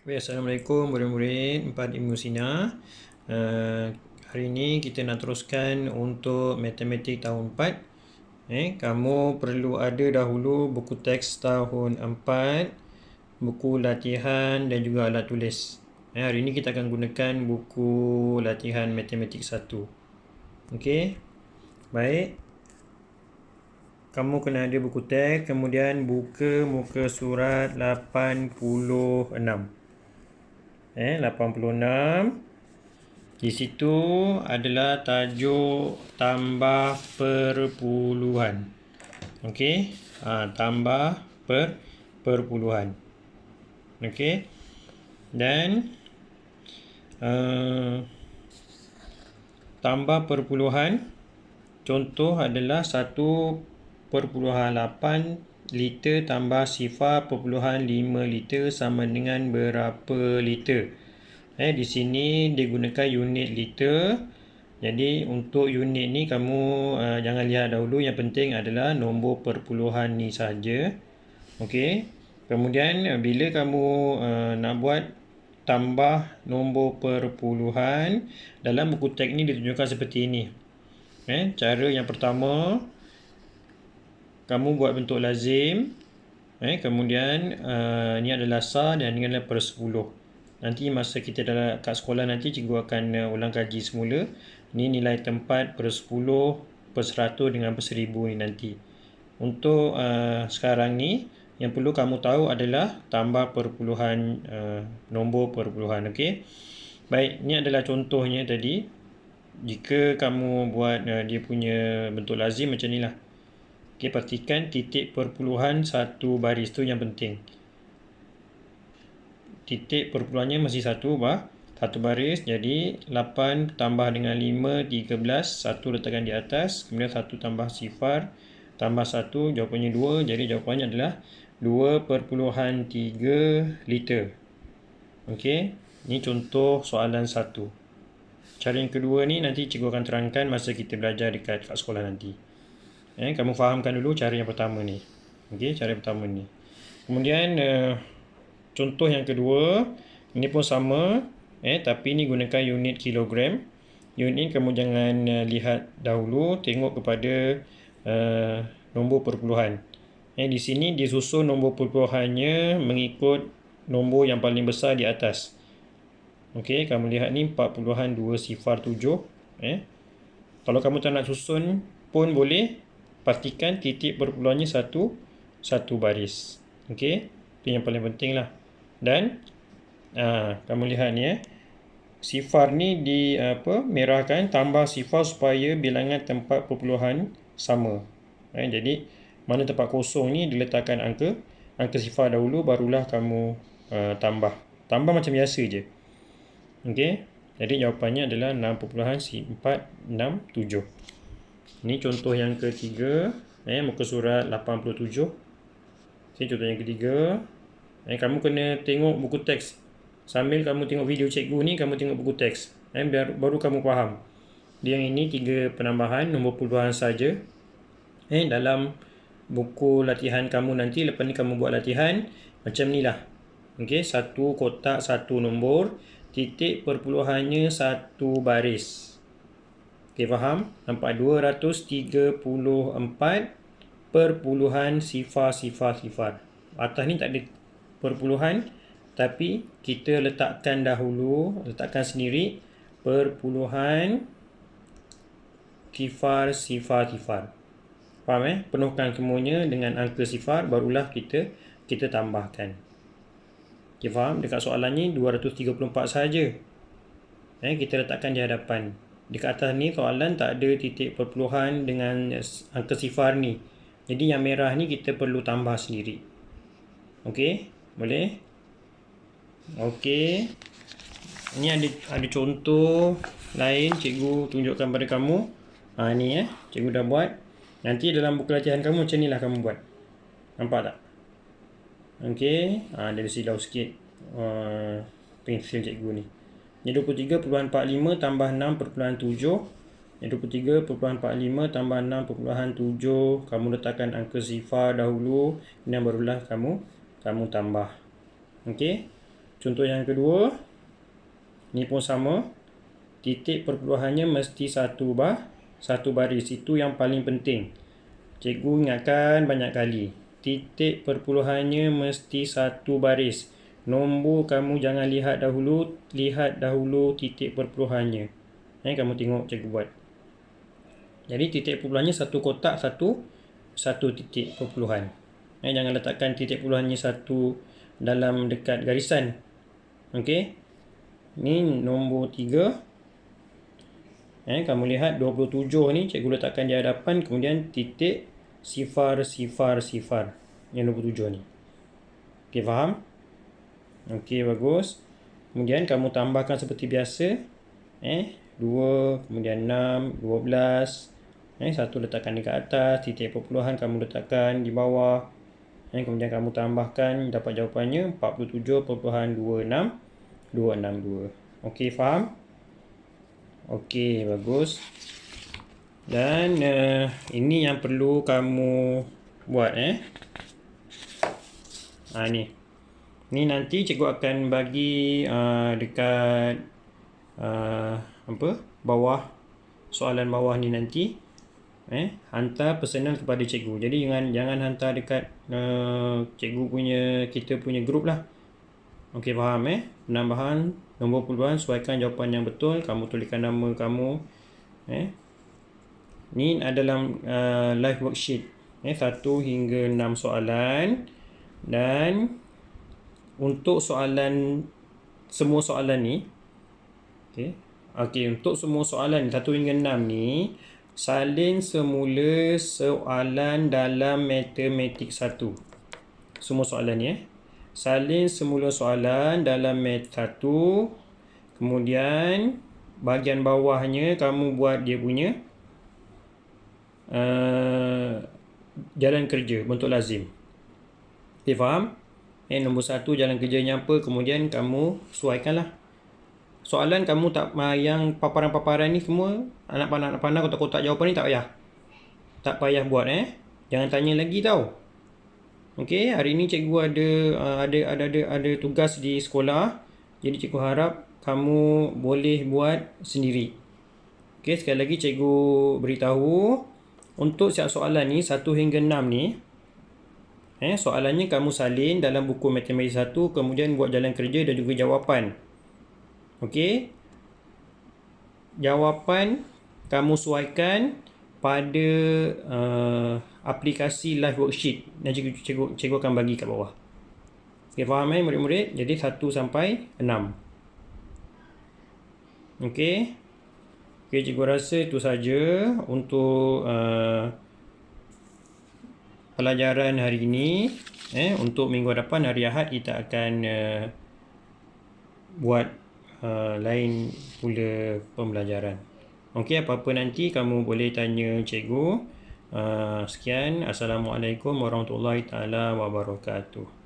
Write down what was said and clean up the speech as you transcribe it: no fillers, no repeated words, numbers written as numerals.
Assalamualaikum murid-murid 4 Ilmu Sina. Hari ini kita nak teruskan untuk matematik tahun 4. Kamu perlu ada dahulu buku teks tahun 4, buku latihan dan juga alat tulis. Hari ini kita akan gunakan buku latihan matematik 1. Okey. Baik. Kamu kena ada buku teks, kemudian buka muka surat 86. 86. Di situ adalah tajuk tambah perpuluhan. Okey, tambah perpuluhan. Okey. Dan tambah perpuluhan contoh adalah 1.8 liter tambah 0.5 liter sama dengan berapa liter. Di sini digunakan unit liter. Jadi untuk unit ni kamu jangan lihat dahulu, yang penting adalah nombor perpuluhan ni saja. Okey. Kemudian bila kamu nak buat tambah nombor perpuluhan, dalam buku teks ni ditunjukkan seperti ini. Cara yang pertama, kamu buat bentuk lazim. Kemudian ni adalah sah dan ini adalah per 10. Nanti masa kita kat sekolah nanti cikgu akan ulang kaji semula. Ni nilai tempat per 10, per 100 dengan per 1000 ni nanti. Untuk sekarang ni yang perlu kamu tahu adalah tambah perpuluhan, nombor perpuluhan. Okey. Baik, ni adalah contohnya tadi. Jika kamu buat dia punya bentuk lazim macam ni lah. Okay, pastikan titik perpuluhan satu baris tu yang penting. Titik perpuluhannya mesti satu baris. Jadi 8 tambah dengan 5, 13. 1 letakkan di atas. Kemudian 1 tambah 0 tambah 1, jawapannya 2. Jadi jawapannya adalah 2.3 liter. Okey, ini contoh soalan 1. Cara yang kedua ni nanti cikgu akan terangkan masa kita belajar kat sekolah nanti. Kamu fahamkan dulu cara yang pertama ni. Okey, cara pertama ni. Kemudian contoh yang kedua, ini pun sama, tapi ni gunakan unit kilogram. Unit kamu jangan lihat dahulu, tengok kepada nombor perpuluhan. Di sini disusun nombor perpuluhannya mengikut nombor yang paling besar di atas. Okey, kamu lihat ni 4.207. Kalau kamu tak nak susun pun boleh. Pastikan titik perpuluhannya satu baris. Okey, itu yang paling penting lah. Dan kamu lihat ni sifar ni merahkan, tambah sifar supaya bilangan tempat perpuluhan sama. Jadi mana tempat kosong ni diletakkan angka sifar dahulu, barulah kamu tambah macam biasa je. Okey, jadi jawapannya adalah 6.467. Ini contoh yang ketiga, muka surat 87. Okey, contoh yang ketiga. Kamu kena tengok buku teks. Sambil kamu tengok video cikgu ni, kamu tengok buku teks. Baru kamu faham. Dia yang ini 3 penambahan, nombor perpuluhan saja. Dalam buku latihan kamu nanti, lepas ni kamu buat latihan macam ni lah. Okey, 1 kotak 1 nombor, titik perpuluhannya 1 baris. Okey, faham? Nampak 234.0. Atas ni tak ada perpuluhan, tapi kita letakkan sendiri perpuluhan sifar. Faham? Penuhkan semuanya dengan angka sifar, barulah kita tambahkan. Okey, faham? Dekat soalan ni 234 saja. Kita letakkan di hadapan. Dekat atas ni soalan tak ada titik perpuluhan dengan angka sifar ni. Jadi yang merah ni kita perlu tambah sendiri. Okey, boleh? Okey. Ini ada contoh lain cikgu tunjukkan pada kamu. Ni cikgu dah buat. Nanti dalam buku latihan kamu macam ni lah kamu buat. Nampak tak? Okey, dia silau sikit pensil cikgu ni. Jadi 23.45 tambah 6.7. Jadi 23.45 tambah 6.7. Kamu letakkan angka sifar dahulu, dan barulah kamu tambah. Okey. Contoh yang kedua, ni pun sama. Titik perpuluhannya mesti satu baris. Itu yang paling penting. Cikgu ingatkan banyak kali. Titik perpuluhannya mesti satu baris. Nombor kamu jangan lihat dahulu titik perpuluhannya. Kamu tengok cikgu buat. Jadi titik perpuluhannya satu kotak, satu titik perpuluhan. Jangan letakkan titik perpuluhannya satu dalam dekat garisan. Okey. Ni nombor 3. Kamu lihat 27 ni cikgu letakkan di hadapan, kemudian titik sifar. Yang nombor 7 ni. Okey, faham? Okey, bagus. Kemudian kamu tambahkan seperti biasa. 2, kemudian 6, 12. Satu letakkan dekat atas, titik perpuluhan kamu letakkan di bawah. Kemudian kamu tambahkan, dapat jawapannya 47.262. Okey, faham? Okey, bagus. Dan ini yang perlu kamu buat. Ni nanti cikgu akan bagi dekat bawah, soalan bawah ni nanti. Hantar pesanan kepada cikgu. Jadi jangan hantar dekat cikgu punya, kita punya grup lah. Okey, faham? Penambahan nombor perpuluhan, sesuaikan jawapan yang betul. Kamu tuliskan nama kamu. Ni adalah live worksheet. 1 hingga 6 soalan. Dan untuk semua soalan ni, untuk semua soalan 1 hingga 6 ni, salin semula soalan dalam matematik 1. Semua soalan ni salin semula soalan dalam mat 1. Kemudian bahagian bawahnya kamu buat dia punya jalan kerja bentuk lazim. Okay, faham? Nombor 1 jalan kerjanya apa, kemudian kamu sesuaikanlah. Soalan kamu tak, yang paparan-paparan ni semua, anak panah kotak-kotak jawapan ni tak payah buat. Jangan tanya lagi tau. Okey, hari ni cikgu ada tugas di sekolah. Jadi cikgu harap kamu boleh buat sendiri. Okey, sekali lagi cikgu beritahu, untuk siap soalan ni 1 hingga 6 ni, soalannya kamu salin dalam buku matematik 1, kemudian buat jalan kerja dan juga jawapan. Okey. Jawapan kamu sesuaikan pada aplikasi live worksheet yang cikgu akan bagi kat bawah. Okey, faham murid-murid? Jadi 1 sampai 6. Okey. Okey, cikgu rasa itu saja untuk pelajaran hari ini. Untuk minggu depan, hari Ahad, kita akan buat lain pula pembelajaran. Okey, apa-apa nanti kamu boleh tanya cikgu. Sekian. Assalamualaikum warahmatullahi taala wabarakatuh.